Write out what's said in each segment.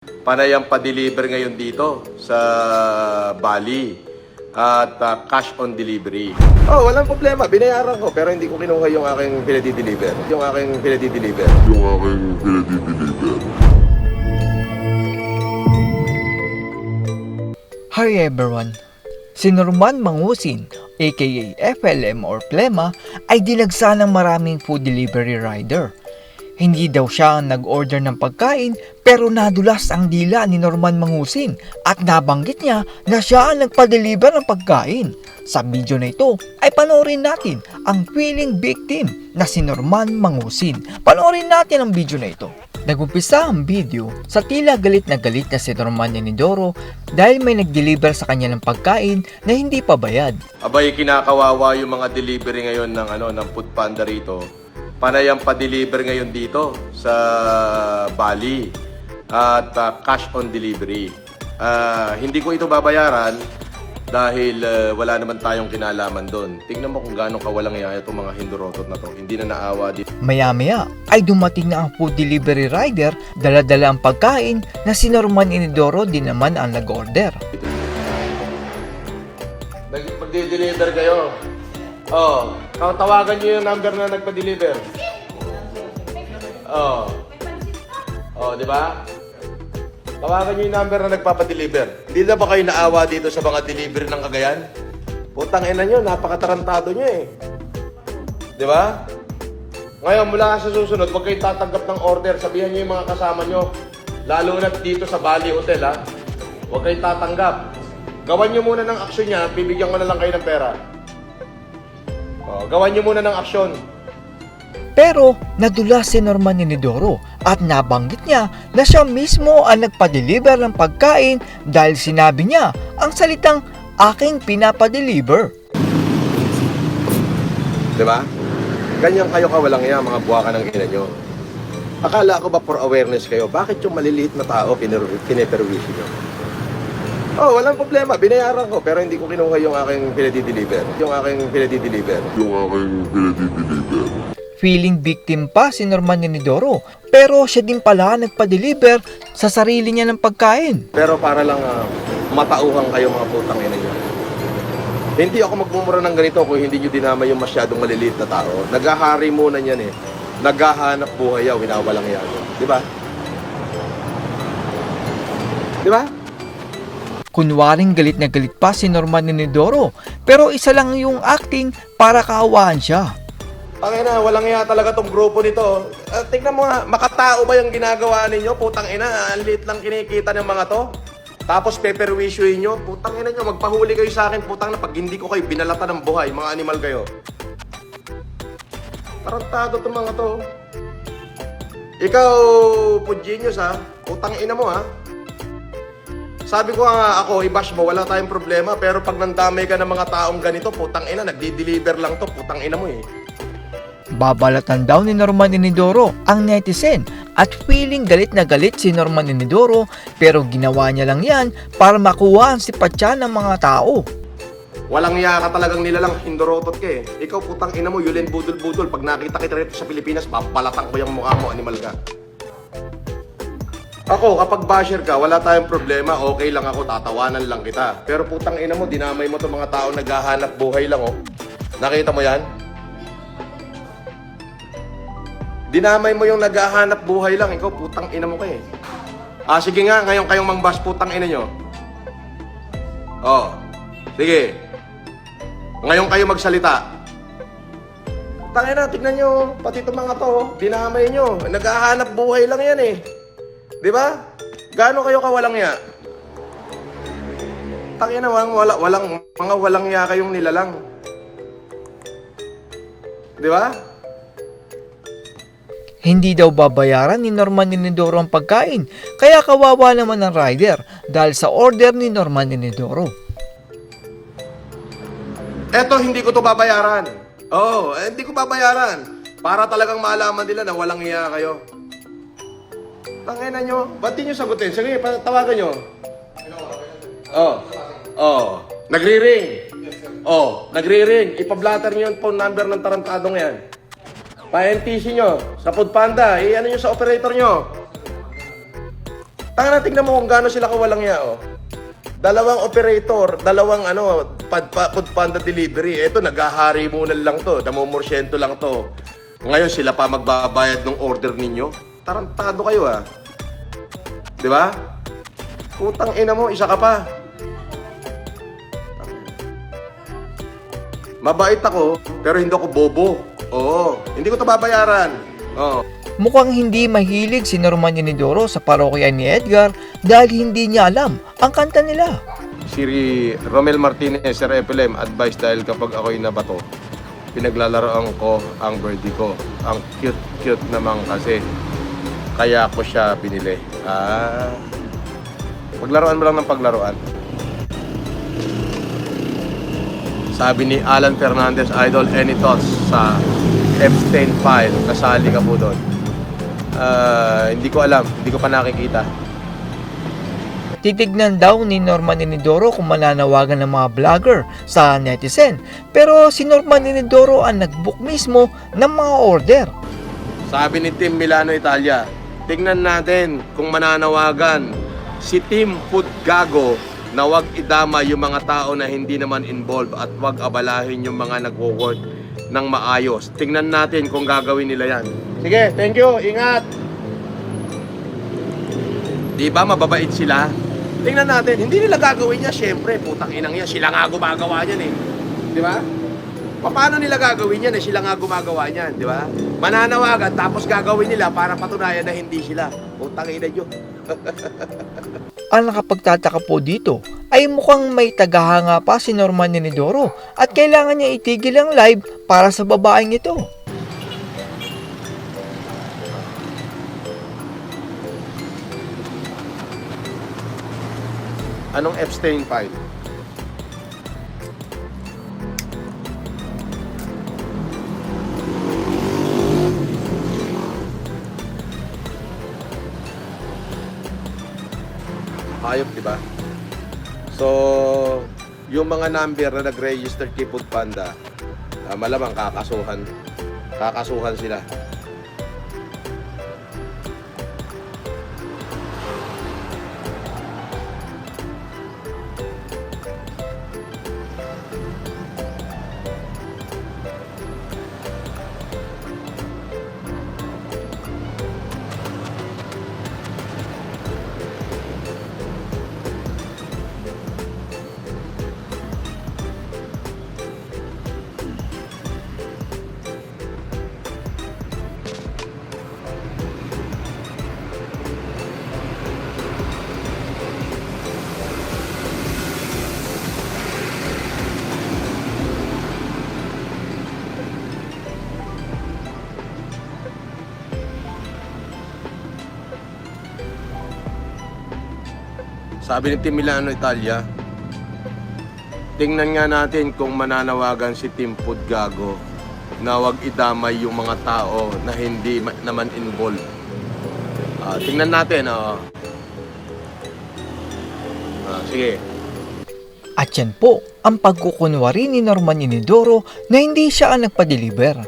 Panay ang pa-deliver ngayon dito sa Bali at cash on delivery. Oh, walang problema. Binayaran ko pero hindi ko kinuha yung aking pinadi-deliver. Hi everyone! Si Norman Mangusin, aka FLM or Plema, ay dinagsa ng maraming food delivery rider. Hindi daw siya ang nag-order ng pagkain pero nadulas ang dila ni Norman Mangusin at nabanggit niya na siya ang nagpa-deliver ng pagkain. Sa video na ito ay panoorin natin ang feeling victim na si Norman Mangusin. Panoorin natin ang video na ito. Nagumpisa ang video sa tila galit na si Norman Enidoro dahil may nag-deliver sa kanya ng pagkain na hindi pa bayad. Abay, kinakawawa yung mga delivery ngayon ng Foodpanda rito. Panay ang pa-deliver ngayon dito sa Bali at cash on delivery. Hindi ko ito babayaran dahil wala naman tayong kinalaman doon. Tingnan mo kung gaano kawalang iya itong mga hindorotot na to. Hindi na naawa dito. Maya-maya ay dumating na ang food delivery rider, dala-dala ang pagkain na si Norman Enidoro din naman ang nag-order. Magdi-deliver kayo. Oh, tawagan niyo yung number na nagpa-deliver. Oh. Oh, di ba? Tawagan niyo yung number na nagpapa-deliver. Hindi na ba kayo naawa dito sa mga delivery ng Cagayan? Putang ina niyo, napakatarantado niyo eh. Di ba? Ngayon, mula sa susunod, huwag kayo tatanggap ng order. Sabihan niyo yung mga kasama niyo. Lalo na dito sa Bali Hotel, ha? Huwag kayo tatanggap. Gawan niyo muna ng aksyon niya, bibigyan ko na lang kayo ng pera. Oh, gawan niyo muna ng aksyon. Pero nadulas si Norman Enidoro at nabanggit niya na siya mismo ang nagpa-deliver ng pagkain dahil sinabi niya ang salitang aking pinapa-deliver. Diba? Ganyan kayo kawalang iya, mga buwakan ng ina nyo. Akala ko ba for awareness kayo, bakit yung maliliit na tao piniperwisyo nyo? Oh, walang problema. Binayaran ko pero hindi ko kinuha yung aking pinadi-deliver. Feeling victim pa si Norman Enidoro pero siya din pala nagpa-deliver sa sarili niya ng pagkain. Pero para lang matauhan kayo mga putang ina nyo. Hindi ako magmumura ng ganito kung hindi nyo dinamay yung masyadong maliliit na tao. Naghahari muna niyan eh. Naghahanap buhay yaw, winawalang yan. Diba? Diba? Kunwaring galit na galit pa si Norman Enidoro pero isa lang yung acting para kaawaan siya. Pangina, walang iya talaga tong grupo nito. Tingnan mo nga, makatao ba yung ginagawa ninyo? Putang ina, ang liit lang kinikita ng mga to. Tapos peperwisyoin nyo. Putang ina nyo, magpahuli kayo sa akin. Putang na, pag hindi ko kayo binalata ng buhay, mga animal kayo. Tarantado tong mga to. Ikaw, Pudgenius ha, putang ina mo ha. Sabi ko nga ako, i-bash mo, wala tayong problema. Pero pag nandamay ka ng mga taong ganito, putang ina, nagdi-deliver lang to. Putang ina mo eh. Babalatan daw ni Norman Enidoro ang netizen at feeling galit na galit si Norman Enidoro pero ginawa niya lang yan para makuha ang simpatya ng mga tao. Walang iya ka talagang nilalang, hindorotot ka eh. Ikaw putang ina mo, Yulin budol-budol. Pag nakita kita rito sa Pilipinas, babalatan ko yung mukha mo, animal ka. Ako, kapag basher ka, wala tayong problema, okay lang ako, tatawanan lang kita. Pero putang ina mo, dinamay mo itong mga tao naghahanap buhay lang oh. Nakita mo yan? Dinamay mo yung naghahanap buhay lang, ikaw putang ina mo ka eh. Sige nga, ngayon kayong mangbas, putang ina nyo. Oh, sige. Ngayon kayo magsalita. Tangina, tignan nyo, pati itong mga to, dinamay nyo. Naghahanap buhay lang yan eh. Di ba? Gaano kayo kawalang ya? Tangina, mga walang ya kayong nilalang. Di ba? Hindi daw babayaran ni Norman Enidoro ang pagkain kaya kawawa naman ang rider dahil sa order ni Norman Enidoro. Eto, hindi ko to babayaran. Oo, hindi ko babayaran. Para talagang malaman nila na walang iya kayo. Tangina nyo, ba't di nyo sagutin? Sige, tawagan nyo. Nagri-ring. Nagri-ring. Ipa-blatter nyo yung phone number ng tarantadong yan. Pa-NTC nyo, sa Foodpanda, ano nyo sa operator nyo. Tanga, tignan mo kung gaano sila kawalang ya, oh. Dalawang operator, dalawang food panda delivery. Ito, naghahari muna lang to, namumorsyento lang to. Ngayon, sila pa magbabayad ng order ninyo. Tarantado kayo, ah. Di ba? Putang ina mo, isa ka pa. Mabait ako, pero hindi ako bobo. Oo, hindi ko ito babayaran. Oo. Mukhang hindi mahilig si Norman Inidoro sa parokya ni Edgar dahil hindi niya alam ang kanta nila. Si Romel Martinez, Sir FLM, advice dahil kapag ako'y nabato, pinaglalaroan ko ang birdie ko. Ang cute-cute naman kasi. Kaya ko siya binili. Paglaruan mo lang ng paglaruan. Sabi ni Alan Fernandez, Idol, any thoughts sa Epstein file? Kasali ka po doon. Hindi ko alam. Hindi ko pa nakikita. Titignan daw ni Norman Inidoro kung mananawagan ng mga vlogger sa netizen. Pero si Norman Inidoro ang nag-book mismo ng mga order. Sabi ni Team Milano Italia, tignan natin kung mananawagan si Team Food Gago na wag idama yung mga tao na hindi naman involved at wag abalahin yung mga nagwo-work ng maayos. Tingnan natin kung gagawin nila yan. Sige, thank you. Ingat. Di ba mababait sila? Tingnan natin. Hindi nila gagawin niya. Siyempre, putang inang yan. Sila nga gumagawa niyan eh. Di ba? Paano nila gagawin yan eh? Sila nga gumagawa niyan. Di ba? Mananawagan tapos gagawin nila para patunayan na hindi sila. Putang ina nyo. Ang nakapagtataka po dito ay mukhang may tagahanga pa si Norman Inidoro at kailangan niya itigil ang live para sa babaeng ito. Anong Epstein file? Hayop, di ba? So, yung mga number na nag-register kay Food Panda, malamang kakasuhan. Kakasuhan sila. Sabi ni Team Milano Italia, tingnan nga natin kung mananawagan si Team Food Gago na wag idamay yung mga tao na hindi naman involved. Tingnan natin. Sige. At yan po ang pagkukunwari ni Norman Inidoro na hindi siya ang nagpa-deliver.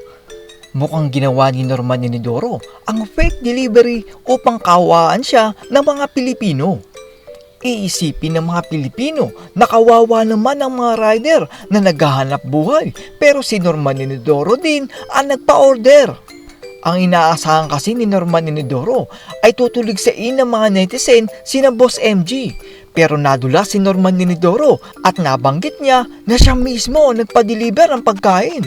Mukhang ginawa ni Norman Inidoro ang fake delivery upang kawaan siya ng mga Pilipino. Iisipin ng mga Pilipino na kawawa naman ang mga rider na naghahanap buhay pero si Norman Inidoro din ang nagpa-order. Ang inaasahan kasi ni Norman Inidoro ay tutuligsain ng mga netizen sina Boss MG pero nadula si Norman Inidoro at nabanggit niya na siya mismo nagpa-deliver ng pagkain.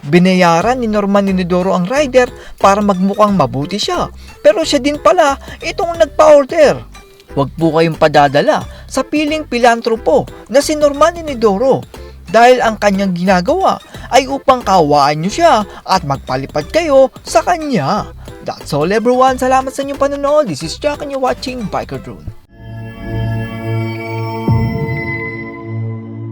Binayaran ni Norman Inidoro ang rider para magmukhang mabuti siya pero siya din pala itong nagpa-order. Huwag po kayong padadala sa piling pilantropo na si Norman Inidoro dahil ang kanyang ginagawa ay upang kawaan nyo siya at magpalipad kayo sa kanya. That's all everyone. Salamat sa inyong panonood. This is Jack and you're watching Biker Drone.